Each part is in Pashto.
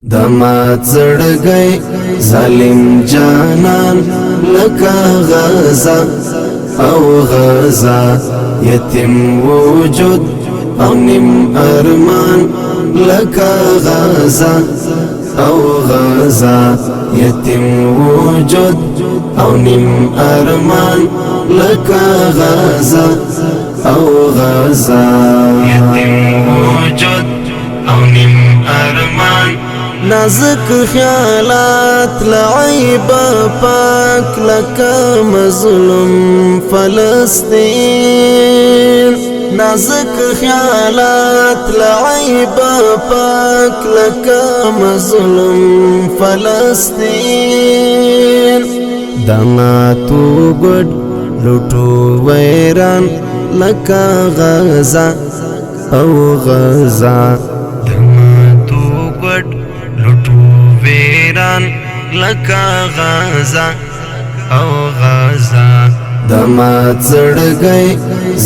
دمات زړګي ظالم جانان لکه غزا او غزا یتیم وجود او نیم ارمان لکه غزا او غزا یتیم وجود او نیم ارمان لکه غزا او غزا یتیم وجود او نیم ارمان نازک خیالات لعیب پاک لکا مظلوم فلسطین نازک خیالات لعیب پاک لکا مظلوم فلسطین دماتو گد لٹو ویران لکا غزا او غزا دماتو گد لٹو ویران لکا غزا او غزا دمات زړګي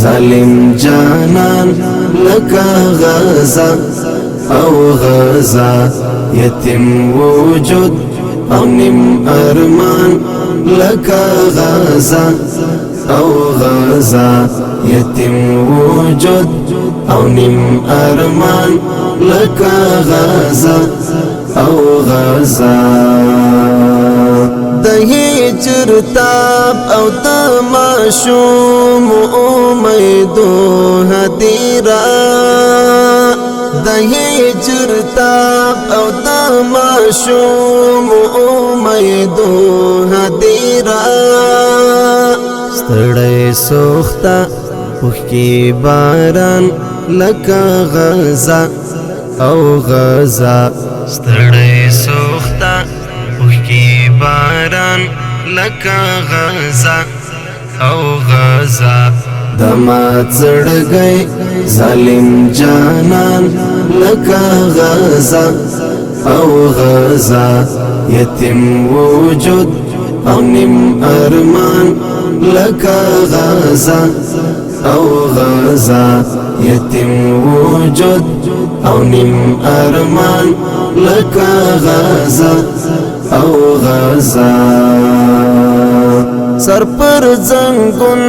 ظالم جانان لکا غزا او غزا یتیم وجود او نیم ارمان لکا غزا او غزا یتیم وجود او نیم ارمان لکا غزا او غزا د هجر تاب او د معشوم امیدو هدیرا د هجر تاب او د معشوم امیدو هدیرا ستړی سوختا وخی باران لکا غزا او غزا ستړی سوختا وخی باران لکا غزا او غزا دمات زړګي ظالم جانان لکا غزا او غزا یتیم وجود او نیم ارمان لکا غزا او غزا یتیم وجود او نیم ارمان لکا غزا او غزا سر پر زنگون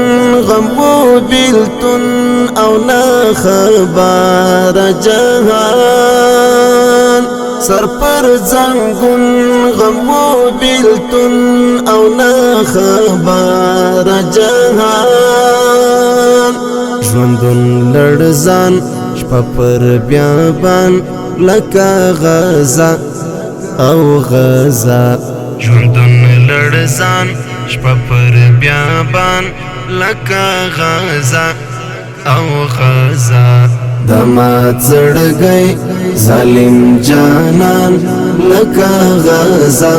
غمو بیلتون او نا خبار جهان سر پر زنگون غمو بیلتون او نا خبار جهان ژوندون لړزان شپه پر بیابان لکا غزا او غزا ژوندون لړزان شپه پر بیابان لکا غزا او غزا دمات زړګي ظالم جانان لکا غزا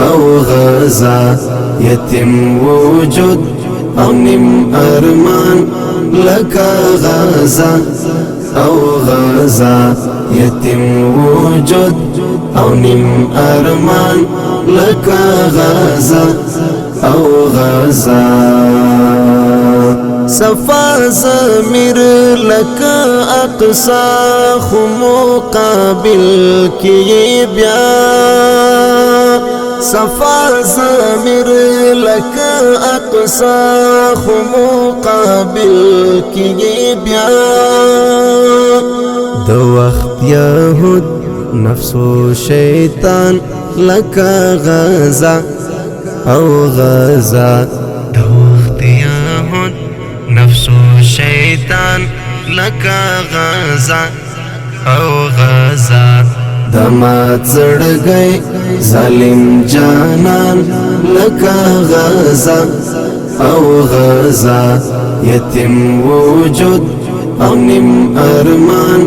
او غزا یتیم وجود او نیم ارمان لکا غزا او غزا یتیم وجود او نیم ارمان لکا غزا او غزا صفا ضمیر لکا اقصا خو مقابل کی بیا صفا ضمیر لکا اقصا خو مقابل کی بیا دو وقت یهود نفس و شیطان لکا غزا او غزا دو وقت یهود نفس و شیطان لکا غزا او غزا دمات زړګي ظالم جانان لکا غزا او غزا یتیم وجود او نیم ارمان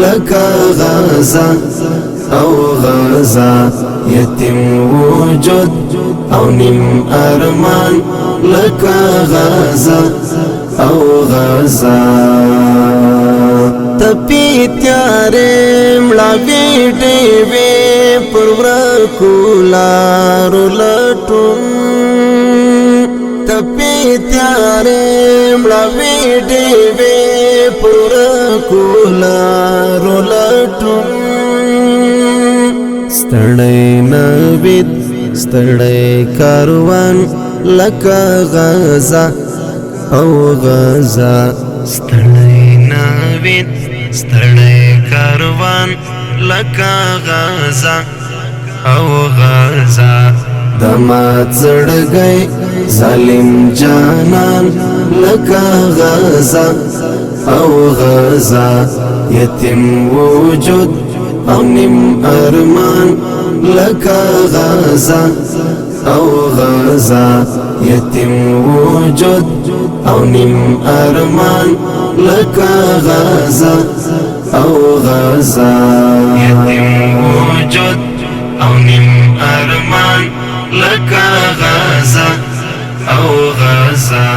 لکا غزا او غزا یتیم وجود او نیم ارمان لکا غزا او غزا تپی تیارے ملاوی ڈیوے پرورکو لارو لٹون تپی تیارے ملاوی ڈیوے پرورکو لارو لٹون ستړی نوید ستړی کاروان لکه غزا او غزا ستړی نوید ستړی کاروان لکه غزا او غزا دما زړګی ظالم جانان لکه غزا او غزا یتیم وجود او نیم ارمان لکه غزا او غزا یتیم وجود او نیم ارمان لکه غزا او غزا یتیم وجود او نیم ارمان لکه غزا او غزا